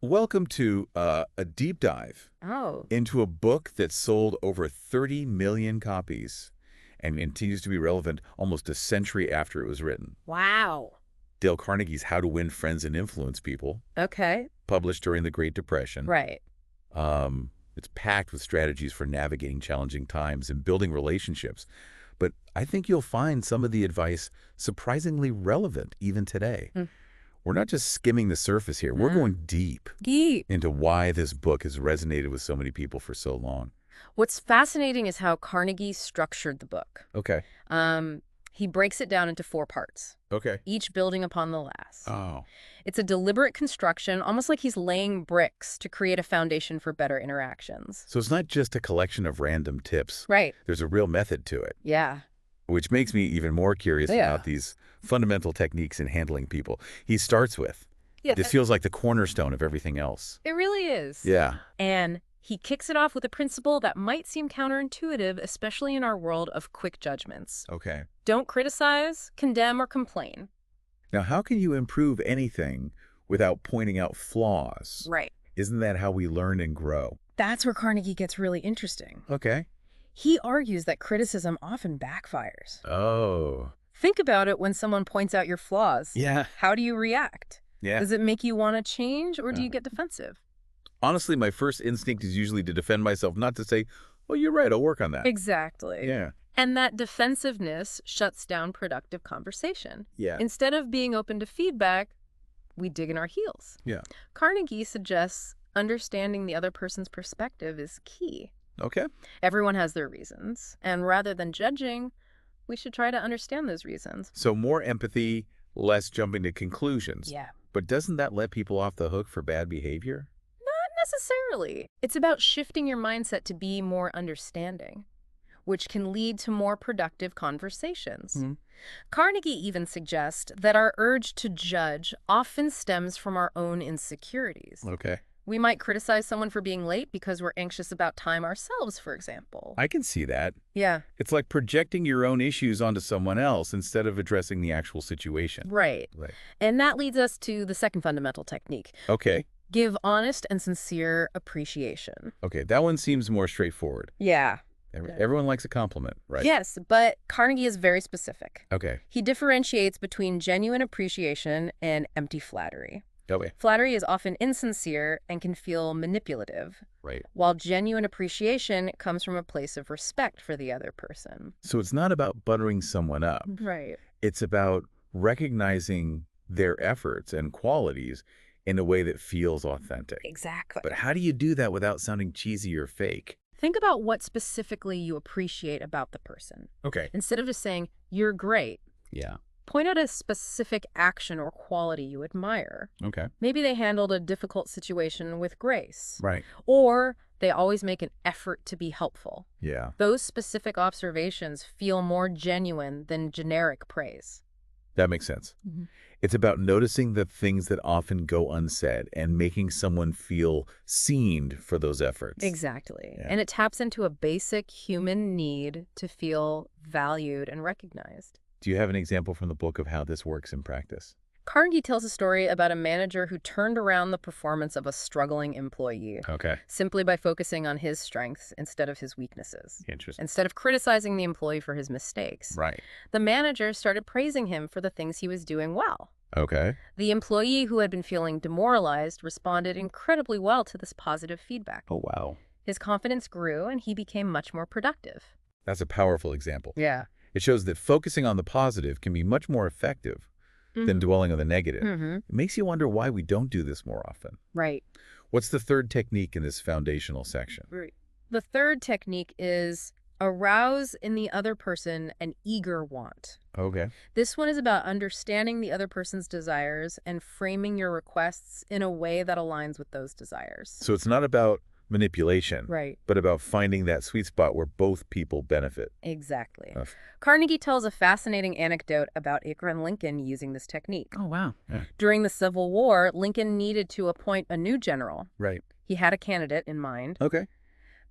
Welcome to a deep dive Oh, into a book that sold over 30 million copies and continues to be relevant almost a century after it was written. wow. Dale Carnegie's How to Win Friends and Influence People, Okay. published during the Great Depression. Right. It's packed with strategies for navigating challenging times and building relationships. But I think you'll find some of the advice surprisingly relevant even today. Mm. We're not just skimming the surface here. We're Ah. going deep Deep. into why this book has resonated with so many people for so long. What's fascinating is how Carnegie structured the book. Okay. He breaks it down into 4 parts, Okay. each building upon the last. Oh, It's a deliberate construction, almost like he's laying bricks to create a foundation for better interactions. so it's not just a collection of random tips. Right. There's a real method to it, Yeah. which makes me even more curious Yeah. about these fundamental techniques in handling people. He starts with, Yeah. this feels like the cornerstone of everything else. It really is. Yeah. And he kicks it off with a principle that might seem counterintuitive, especially in our world of quick judgments. Okay. Don't criticize, condemn, or complain. Now, how can you improve anything without pointing out flaws? Right. Isn't that how we learn and grow? That's where Carnegie gets really interesting. Okay. He argues that criticism often backfires. Oh. Think about it when someone points out your flaws. Yeah. How do you react? Yeah. Does it make you want to change, or do Uh. you get defensive? Honestly, my first instinct is usually to defend myself, not to say, oh, you're right, I'll work on that. Exactly. Yeah. And that defensiveness shuts down productive conversation. Yeah. Instead of being open to feedback, we dig in our heels. Yeah. Carnegie suggests understanding the other person's perspective is key. Okay. Everyone has their reasons, and rather than judging, we should try to understand those reasons. So more empathy, less jumping to conclusions. Yeah. But doesn't that let people off the hook for bad behavior? Not necessarily. It's about shifting your mindset to be more understanding, which can lead to more productive conversations. Mhm. Carnegie even suggests that our urge to judge often stems from our own insecurities. Okay. We might criticize someone for being late because we're anxious about time ourselves, for example. I can see that. Yeah, It's like projecting your own issues onto someone else instead of addressing the actual situation. right. Right. And that leads us to the second fundamental technique. Okay. Give honest and sincere appreciation. Okay. That one seems more straightforward. Yeah. Everyone likes a compliment, right? Yes, but Carnegie is very specific. Okay. He differentiates between genuine appreciation and empty flattery. Okay. Flattery is often insincere and can feel manipulative, Right. while genuine appreciation comes from a place of respect for the other person. So it's not about buttering someone up. Right. It's about recognizing their efforts and qualities in a way that feels authentic. Exactly. But how do you do that without sounding cheesy or fake? Think about what specifically you appreciate about the person. Okay. Instead of just saying, you're great, Yeah. point out a specific action or quality you admire. Okay. Maybe they handled a difficult situation with grace. Right. Or they always make an effort to be helpful. Yeah. Those specific observations feel more genuine than generic praise. That makes sense. It's about noticing the things that often go unsaid and making someone feel seen for those efforts. Exactly. Yeah. And it taps into a basic human need to feel valued and recognized. Do you have an example from the book of how this works in practice? Carnegie tells a story about a manager who turned around the performance of a struggling employee Okay. simply by focusing on his strengths instead of his weaknesses. Interesting. Instead of criticizing the employee for his mistakes, Right. the manager started praising him for the things he was doing well. Okay. The employee who had been feeling demoralized responded incredibly well to this positive feedback. Oh, wow. His confidence grew and he became much more productive. That's a powerful example. Yeah. It shows that focusing on the positive can be much more effective than dwelling on the negative. It makes you wonder why we don't do this more often. Right. What's the third technique in this foundational section? The third technique is arouse in the other person an eager want. Okay. This one is about understanding the other person's desires and framing your requests in a way that aligns with those desires. So it's not about manipulation, Right. but about finding that sweet spot where both people benefit. Exactly. Uh, Carnegie tells a fascinating anecdote about Abraham Lincoln using this technique. Oh, wow. Yeah. During the Civil War, Lincoln needed to appoint a new general. Right. He had a candidate in mind, Okay.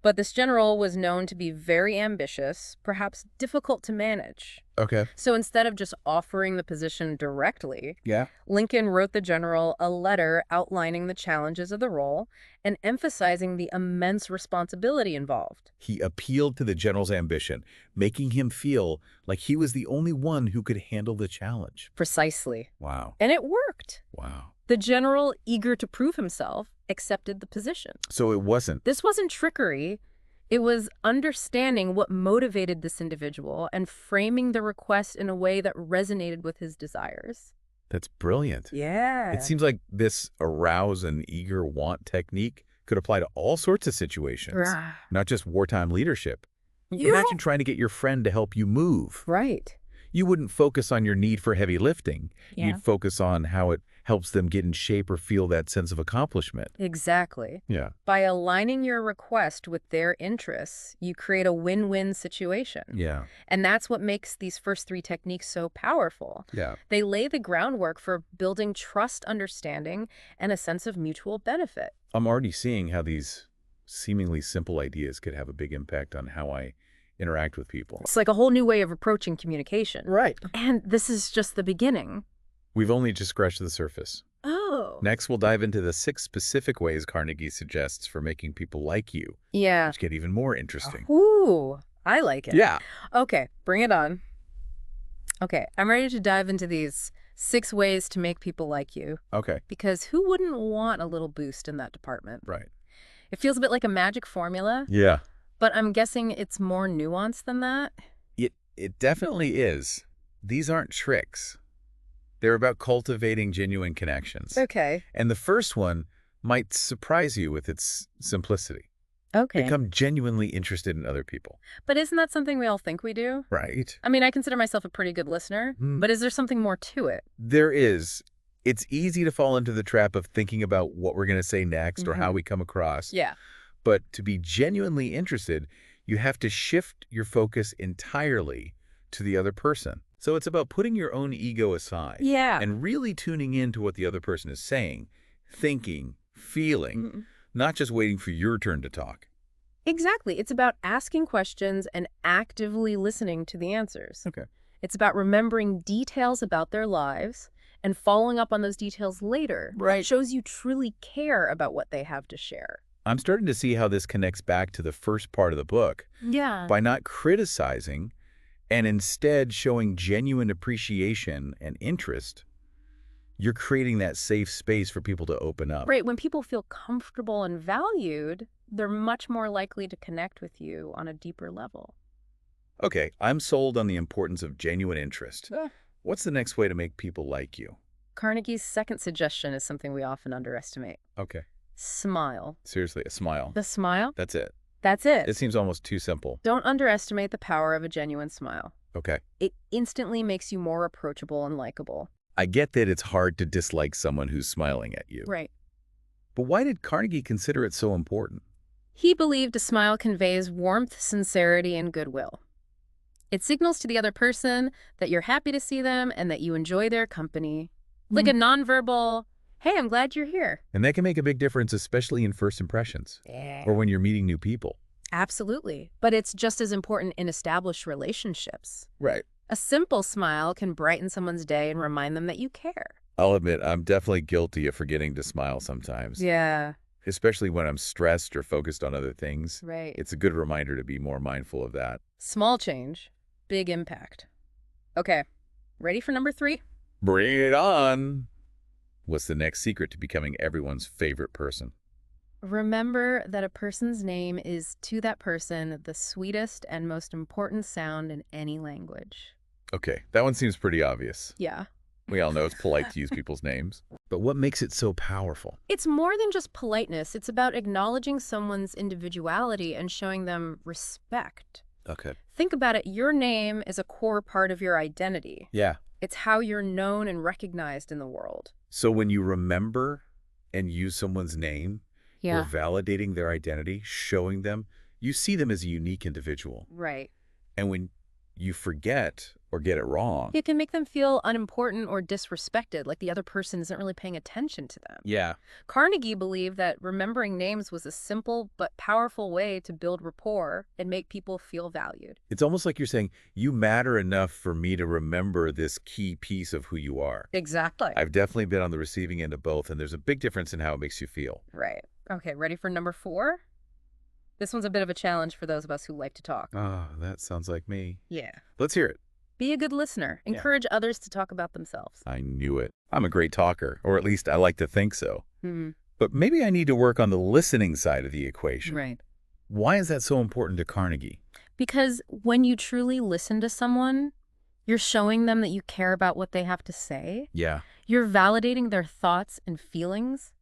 But this general was known to be very ambitious, perhaps difficult to manage. Okay. So instead of just offering the position directly, Yeah. Lincoln wrote the general a letter outlining the challenges of the role and emphasizing the immense responsibility involved. He appealed to the general's ambition, making him feel like he was the only one who could handle the challenge. Precisely. Wow. And it worked. Wow. The general, eager to prove himself, accepted the position. So it wasn't. This wasn't trickery. It was understanding what motivated this individual and framing the request in a way that resonated with his desires. That's brilliant. Yeah. It seems like this arouse and eager want technique could apply to all sorts of situations, not just wartime leadership. Imagine trying to get your friend to help you move. Right. You wouldn't focus on your need for heavy lifting. Yeah. You'd focus on how it helps them get in shape or feel that sense of accomplishment. Exactly. Yeah. By aligning your request with their interests, you create a win-win situation. Yeah. And that's what makes these first three techniques so powerful. Yeah. They lay the groundwork for building trust, understanding, and a sense of mutual benefit. I'm already seeing how these seemingly simple ideas could have a big impact on how I interact with people. It's like a whole new way of approaching communication. Right. And this is just the beginning. We've only just scratched the surface. Oh. Next, we'll dive into the 6 specific ways Carnegie suggests for making people like you, Yeah. which get even more interesting. Ooh, I like it. Yeah. Okay, bring it on. Okay, I'm ready to dive into these 6 ways to make people like you, Okay. because who wouldn't want a little boost in that department? Right. It feels a bit like a magic formula, Yeah. but I'm guessing it's more nuanced than that. It definitely is. These aren't tricks. They're about cultivating genuine connections. Okay. And the first one might surprise you with its simplicity. Okay. Become genuinely interested in other people. But isn't that something we all think we do? Right. I mean, I consider myself a pretty good listener, but is there something more to it? There is. It's easy to fall into the trap of thinking about what we're going to say next or how we come across. Yeah. But to be genuinely interested, you have to shift your focus entirely to the other person. So it's about putting your own ego aside Yeah. and really tuning in to what the other person is saying, thinking, feeling, not just waiting for your turn to talk. Exactly. It's about asking questions and actively listening to the answers. Okay. It's about remembering details about their lives and following up on those details later. Right. It shows you truly care about what they have to share. I'm starting to see how this connects back to the first part of the book. Yeah. By not criticizing and instead showing genuine appreciation and interest, you're creating that safe space for people to open up. Right. When people feel comfortable and valued, they're much more likely to connect with you on a deeper level. Okay, I'm sold on the importance of genuine interest. Yeah. What's the next way to make people like you? Carnegie's second suggestion is something we often underestimate. Okay. Smile. Seriously, a smile. The smile? That's it. That's it. It seems almost too simple. Don't underestimate the power of a genuine smile. Okay. It instantly makes you more approachable and likable. I get that it's hard to dislike someone who's smiling at you. Right. But why did Carnegie consider it so important? He believed a smile conveys warmth, sincerity, and goodwill. It signals to the other person that you're happy to see them and that you enjoy their company. Like a nonverbal, hey, I'm glad you're here. And that can make a big difference, especially in first impressions Yeah. or when you're meeting new people. Absolutely. But it's just as important in established relationships. Right. A simple smile can brighten someone's day and remind them that you care. I'll admit, I'm definitely guilty of forgetting to smile sometimes. Yeah. Especially when I'm stressed or focused on other things. Right. It's a good reminder to be more mindful of that. Small change, big impact. Okay, ready for number 3? Bring it on! What's the next secret to becoming everyone's favorite person? Remember that a person's name is, to that person, the sweetest and most important sound in any language. Okay, that one seems pretty obvious. Yeah. We all know it's polite to use people's names. But what makes it so powerful? It's more than just politeness. It's about acknowledging someone's individuality and showing them respect. Okay. Think about it. Your name is a core part of your identity. Yeah. It's how you're known and recognized in the world. So when you remember and use someone's name, Yeah. you're validating their identity, showing them, you see them as a unique individual. Right. And when you forget or get it wrong. It can make them feel unimportant or disrespected, like the other person isn't really paying attention to them. Yeah. Carnegie believed that remembering names was a simple but powerful way to build rapport and make people feel valued. It's almost like you're saying, you matter enough for me to remember this key piece of who you are. Exactly. I've definitely been on the receiving end of both, and there's a big difference in how it makes you feel. Right. Okay, ready for number 4? This one's a bit of a challenge for those of us who like to talk. Oh, that sounds like me. Yeah. Let's hear it. Be a good listener. Encourage others to talk about themselves. I knew it. I'm a great talker, or at least I like to think so. Hmm. But maybe I need to work on the listening side of the equation. Right. Why is that so important to Carnegie? Because when you truly listen to someone, you're showing them that you care about what they have to say. Yeah. You're validating their thoughts and feelings,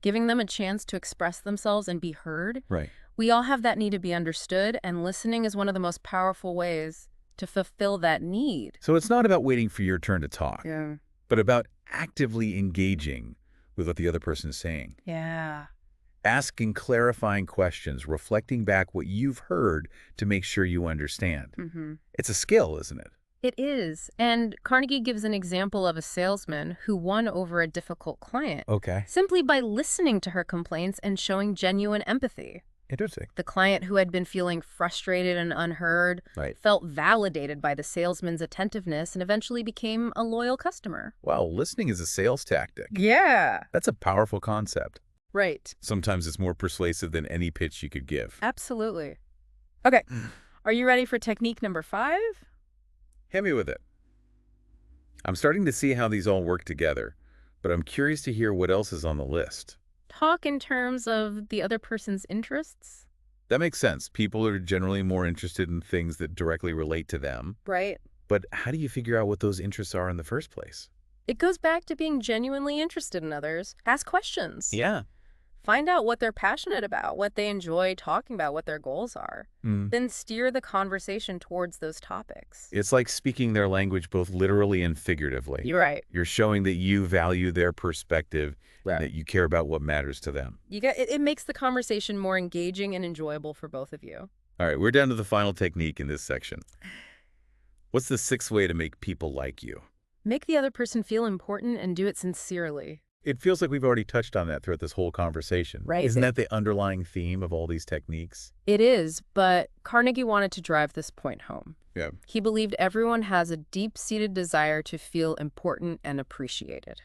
giving them a chance to express themselves and be heard. Right. We all have that need to be understood, and listening is one of the most powerful ways to fulfill that need. So it's not about waiting for your turn to talk, Yeah. but about actively engaging with what the other person is saying. Yeah. Asking clarifying questions, reflecting back what you've heard to make sure you understand. Mm-hmm. It's a skill, isn't it? It is. And Carnegie gives an example of a salesman who won over a difficult client Okay. simply by listening to her complaints and showing genuine empathy. Interesting. The client, who had been feeling frustrated and unheard, Right. felt validated by the salesman's attentiveness and eventually became a loyal customer. Wow, listening is a sales tactic. Yeah. That's a powerful concept. Right. Sometimes it's more persuasive than any pitch you could give. Absolutely. Okay. Are you ready for technique number 5? Hit me with it. I'm starting to see how these all work together, but I'm curious to hear what else is on the list. Talk in terms of the other person's interests. That makes sense. People are generally more interested in things that directly relate to them. Right. But how do you figure out what those interests are in the first place? It goes back to being genuinely interested in others. Ask questions. Yeah. Find out what they're passionate about, what they enjoy talking about, what their goals are. Then steer the conversation towards those topics. It's like speaking their language both literally and figuratively. You're right. You're showing that you value their perspective, Right. that you care about what matters to them. It makes the conversation more engaging and enjoyable for both of you. All right, we're down to the final technique in this section. What's the 6th way to make people like you? Make the other person feel important and do it sincerely. It feels like we've already touched on that throughout this whole conversation. Right. Isn't that the underlying theme of all these techniques? It is, but Carnegie wanted to drive this point home. Yeah. He believed everyone has a deep-seated desire to feel important and appreciated.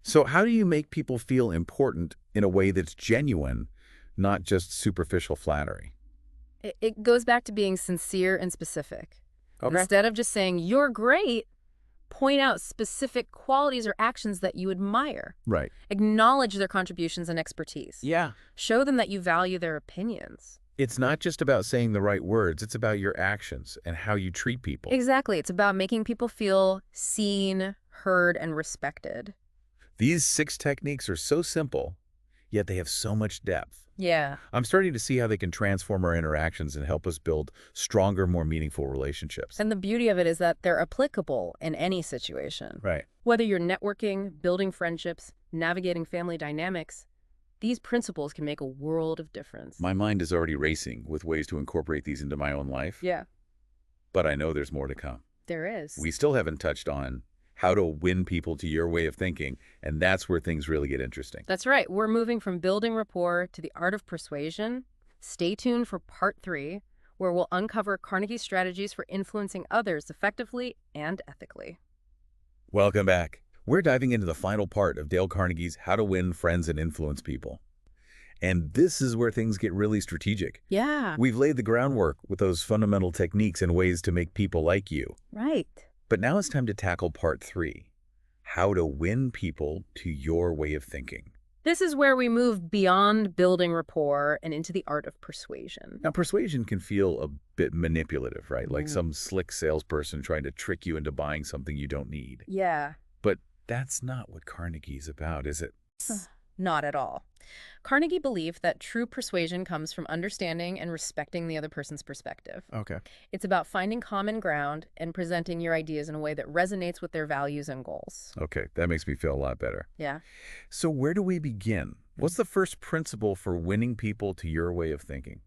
So how do you make people feel important in a way that's genuine, not just superficial flattery? It goes back to being sincere and specific. Okay. Instead of just saying, "You're great," point out specific qualities or actions that you admire. Right. Acknowledge their contributions and expertise. Yeah. Show them that you value their opinions. It's not just about saying the right words. It's about your actions and how you treat people. Exactly. It's about making people feel seen, heard, and respected. These 6 techniques are so simple, yet they have so much depth. Yeah. I'm starting to see how they can transform our interactions and help us build stronger, more meaningful relationships. And the beauty of it is that they're applicable in any situation. Right. Whether you're networking, building friendships, navigating family dynamics, these principles can make a world of difference. My mind is already racing with ways to incorporate these into my own life. Yeah, But I know there's more to come. there is. We still haven't touched on how to win people to your way of thinking, and that's where things really get interesting. That's right. We're moving from building rapport to the art of persuasion. Stay tuned for part 3, where we'll uncover Carnegie's strategies for influencing others effectively and ethically. Welcome back. We're diving into the final part of Dale Carnegie's How to Win Friends and Influence People. And this is where things get really strategic. Yeah. We've laid the groundwork with those fundamental techniques and ways to make people like you. Right. But now it's time to tackle part 3, how to win people to your way of thinking. This is where we move beyond building rapport and into the art of persuasion. Now, persuasion can feel a bit manipulative, right? Like some slick salesperson trying to trick you into buying something you don't need. Yeah. But that's not what Carnegie's about, is it? Not at all. Carnegie believed that true persuasion comes from understanding and respecting the other person's perspective. Okay. It's about finding common ground and presenting your ideas in a way that resonates with their values and goals. Okay, that makes me feel a lot better. Yeah. So where do we begin? What's the first principle for winning people to your way of thinking?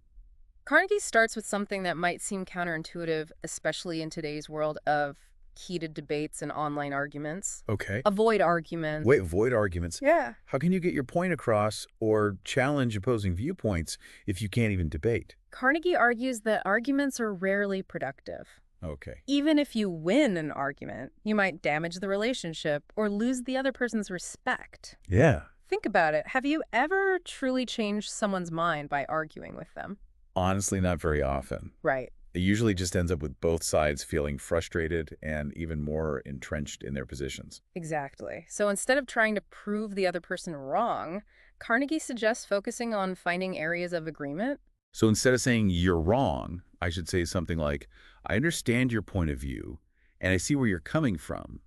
Carnegie starts with something that might seem counterintuitive, especially in today's world of heated debates and online arguments. Okay. Avoid arguments. Wait, avoid arguments. Yeah. How can you get your point across or challenge opposing viewpoints if you can't even debate? Carnegie argues that arguments are rarely productive. Okay. Even if you win an argument, you might damage the relationship or lose the other person's respect. Yeah. Think about it. Have you ever truly changed someone's mind by arguing with them? Honestly, not very often. Right. It usually just ends up with both sides feeling frustrated and even more entrenched in their positions. Exactly. So instead of trying to prove the other person wrong, Carnegie suggests focusing on finding areas of agreement. So instead of saying you're wrong, I should say something like, I understand your point of view and I see where you're coming from,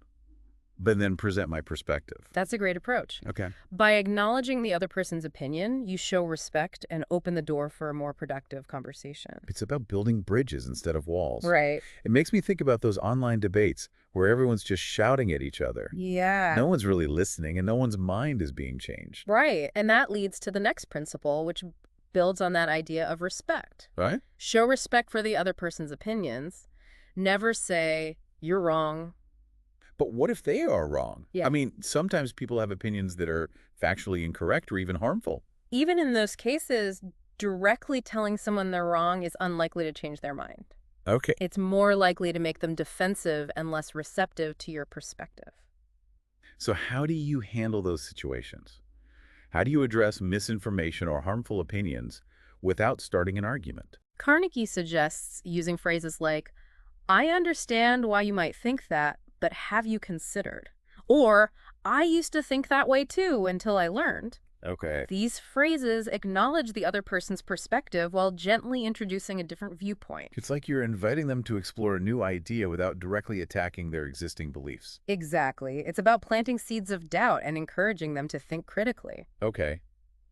but then present my perspective. That's a great approach. Okay. By acknowledging the other person's opinion, you show respect and open the door for a more productive conversation. It's about building bridges instead of walls. Right. It makes me think about those online debates where everyone's just shouting at each other. Yeah. No one's really listening and no one's mind is being changed. Right. And that leads to the next principle, which builds on that idea of respect. Right? Show respect for the other person's opinions. Never say, you're wrong. But what if they are wrong? Yeah. I mean, sometimes people have opinions that are factually incorrect or even harmful. Even in those cases, directly telling someone they're wrong is unlikely to change their mind. Okay. It's more likely to make them defensive and less receptive to your perspective. So how do you handle those situations? How do you address misinformation or harmful opinions without starting an argument? Carnegie suggests using phrases like, I understand why you might think that, but have you considered? Or, I used to think that way too until I learned. Okay. These phrases acknowledge the other person's perspective while gently introducing a different viewpoint. It's like you're inviting them to explore a new idea without directly attacking their existing beliefs. Exactly. It's about planting seeds of doubt and encouraging them to think critically. Okay.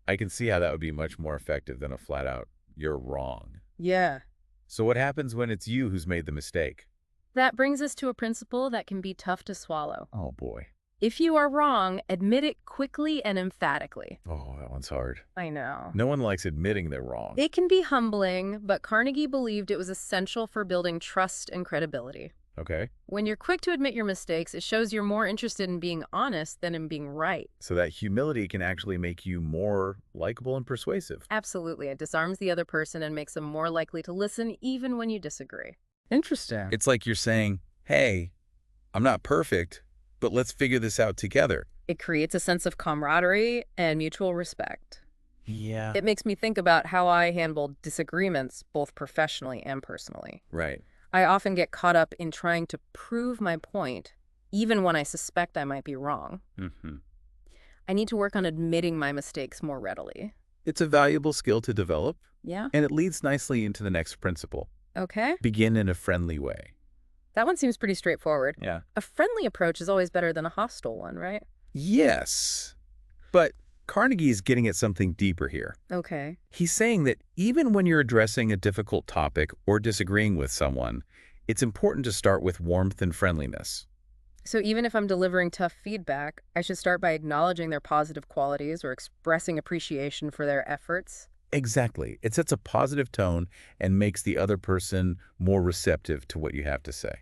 I can see how that would be much more effective than a flat-out, you're wrong. Yeah. So what happens when it's you who's made the mistake? That brings us to a principle that can be tough to swallow. Oh, boy. If you are wrong, admit it quickly and emphatically. Oh, that one's hard. I know. No one likes admitting they're wrong. It can be humbling, but Carnegie believed it was essential for building trust and credibility. Okay. When you're quick to admit your mistakes, it shows you're more interested in being honest than in being right. So that humility can actually make you more likable and persuasive. Absolutely. It disarms the other person and makes them more likely to listen even when you disagree. Interesting. It's like you're saying, hey, I'm not perfect, but let's figure this out together. It creates a sense of camaraderie and mutual respect. Yeah. It makes me think about how I handle disagreements, both professionally and personally. Right. I often get caught up in trying to prove my point, even when I suspect I might be wrong. Mm-hmm. I need to work on admitting my mistakes more readily. It's a valuable skill to develop, Yeah? and it leads nicely into the next principle. Okay. Begin in a friendly way. That one seems pretty straightforward. Yeah. A friendly approach is always better than a hostile one, right? Yes. But Carnegie is getting at something deeper here. Okay. He's saying that even when you're addressing a difficult topic or disagreeing with someone, it's important to start with warmth and friendliness. So even if I'm delivering tough feedback, I should start by acknowledging their positive qualities or expressing appreciation for their efforts. Exactly. It sets a positive tone and makes the other person more receptive to what you have to say.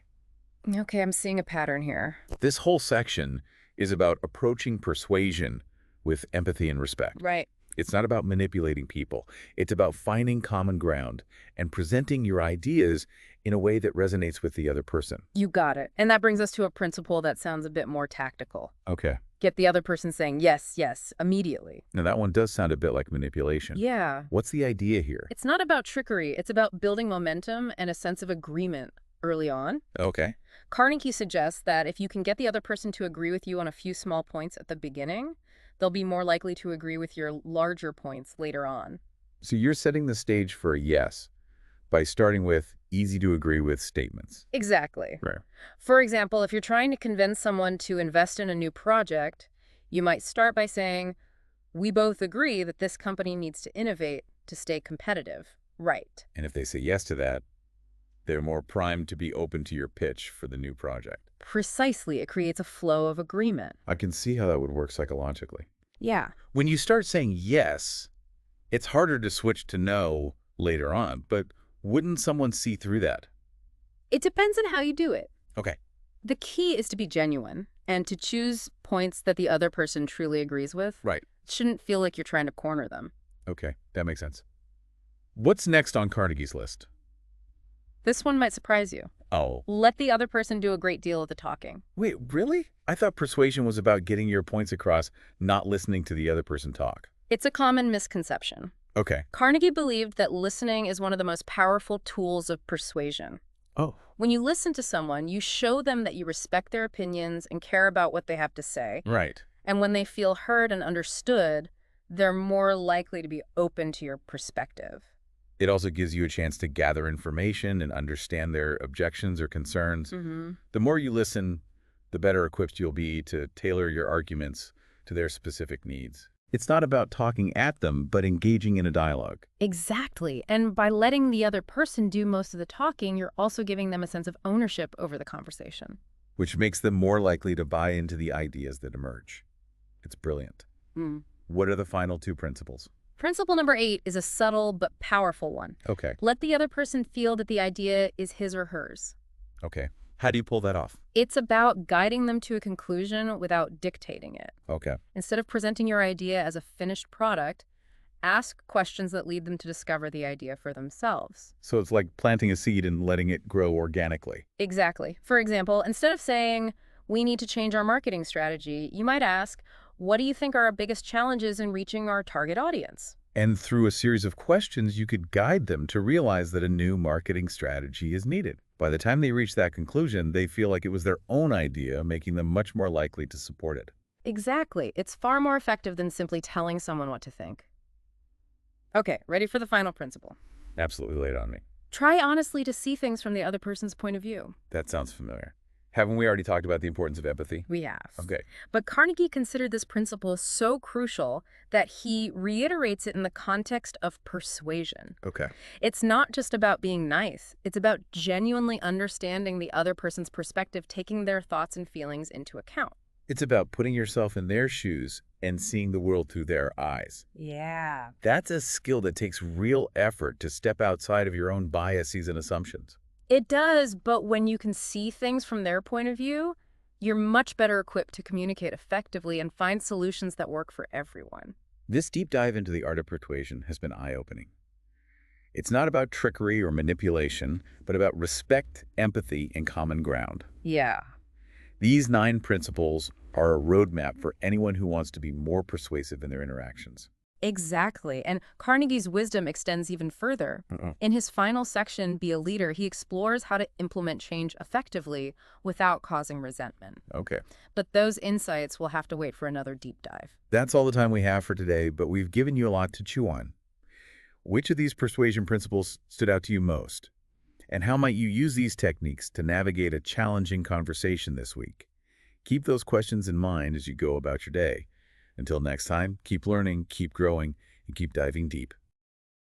Okay, I'm seeing a pattern here. This whole section is about approaching persuasion with empathy and respect. Right. It's not about manipulating people. It's about finding common ground and presenting your ideas in a way that resonates with the other person. You got it. And that brings us to a principle that sounds a bit more tactical. Okay. Get the other person saying yes, yes, immediately. Now that one does sound a bit like manipulation. Yeah. What's the idea here? It's not about trickery. It's about building momentum and a sense of agreement early on. Okay. Carnegie suggests that if you can get the other person to agree with you on a few small points at the beginning, they'll be more likely to agree with your larger points later on. So you're setting the stage for a yes by starting with easy to agree with statements. Exactly. Right. For example, if you're trying to convince someone to invest in a new project, you might start by saying, we both agree that this company needs to innovate to stay competitive. Right. And if they say yes to that, they're more primed to be open to your pitch for the new project. Precisely. It creates a flow of agreement. I can see how that would work psychologically. Yeah. When you start saying yes, it's harder to switch to no later on, but wouldn't someone see through that? It depends on how you do it. Okay, The key is to be genuine and to choose points that the other person truly agrees with. right. It shouldn't feel like you're trying to corner them. Okay, that makes sense. What's next on Carnegie's list? This one might surprise you. Oh, Let the other person do a great deal of the talking. wait, really? I thought persuasion was about getting your points across, not listening to the other person talk. It's a common misconception. Okay. Carnegie believed that listening is one of the most powerful tools of persuasion. Oh, When you listen to someone, you show them that you respect their opinions and care about what they have to say. right. And when they feel heard and understood, they're more likely to be open to your perspective. It also gives you a chance to gather information and understand their objections or concerns. The more you listen, the better equipped you'll be to tailor your arguments to their specific needs. It's not about talking at them, but engaging in a dialogue. Exactly. And by letting the other person do most of the talking, you're also giving them a sense of ownership over the conversation. Which makes them more likely to buy into the ideas that emerge. It's brilliant. What are the final two principles? Principle number 8 is a subtle but powerful one. Okay. Let the other person feel that the idea is his or hers. Okay. How do you pull that off? It's about guiding them to a conclusion without dictating it. Okay. Instead of presenting your idea as a finished product, ask questions that lead them to discover the idea for themselves. So it's like planting a seed and letting it grow organically. Exactly. For example, instead of saying, we need to change our marketing strategy, you might ask, what do you think are our biggest challenges in reaching our target audience? And through a series of questions, you could guide them to realize that a new marketing strategy is needed. By the time they reach that conclusion, they feel like it was their own idea, making them much more likely to support it. Exactly. It's far more effective than simply telling someone what to think. Okay, ready for the final principle. Absolutely laid on me. Try honestly to see things from the other person's point of view. That sounds familiar. Haven't we already talked about the importance of empathy? We have. Okay. But Carnegie considered this principle so crucial that he reiterates it in the context of persuasion. Okay. It's not just about being nice. It's about genuinely understanding the other person's perspective, taking their thoughts and feelings into account. It's about putting yourself in their shoes and seeing the world through their eyes. Yeah. That's a skill that takes real effort to step outside of your own biases and assumptions. It does, but when you can see things from their point of view, you're much better equipped to communicate effectively and find solutions that work for everyone. This deep dive into the art of persuasion has been eye-opening. It's not about trickery or manipulation, but about respect, empathy, and common ground. Yeah. These 9 principles are a roadmap for anyone who wants to be more persuasive in their interactions. Exactly. And Carnegie's wisdom extends even further. In his final section, Be a Leader, he explores how to implement change effectively without causing resentment. Okay. But those insights will have to wait for another deep dive. That's all the time we have for today, but we've given you a lot to chew on. Which of these persuasion principles stood out to you most? And how might you use these techniques to navigate a challenging conversation this week? Keep those questions in mind as you go about your day. Until next time, keep learning, keep growing, and keep diving deep.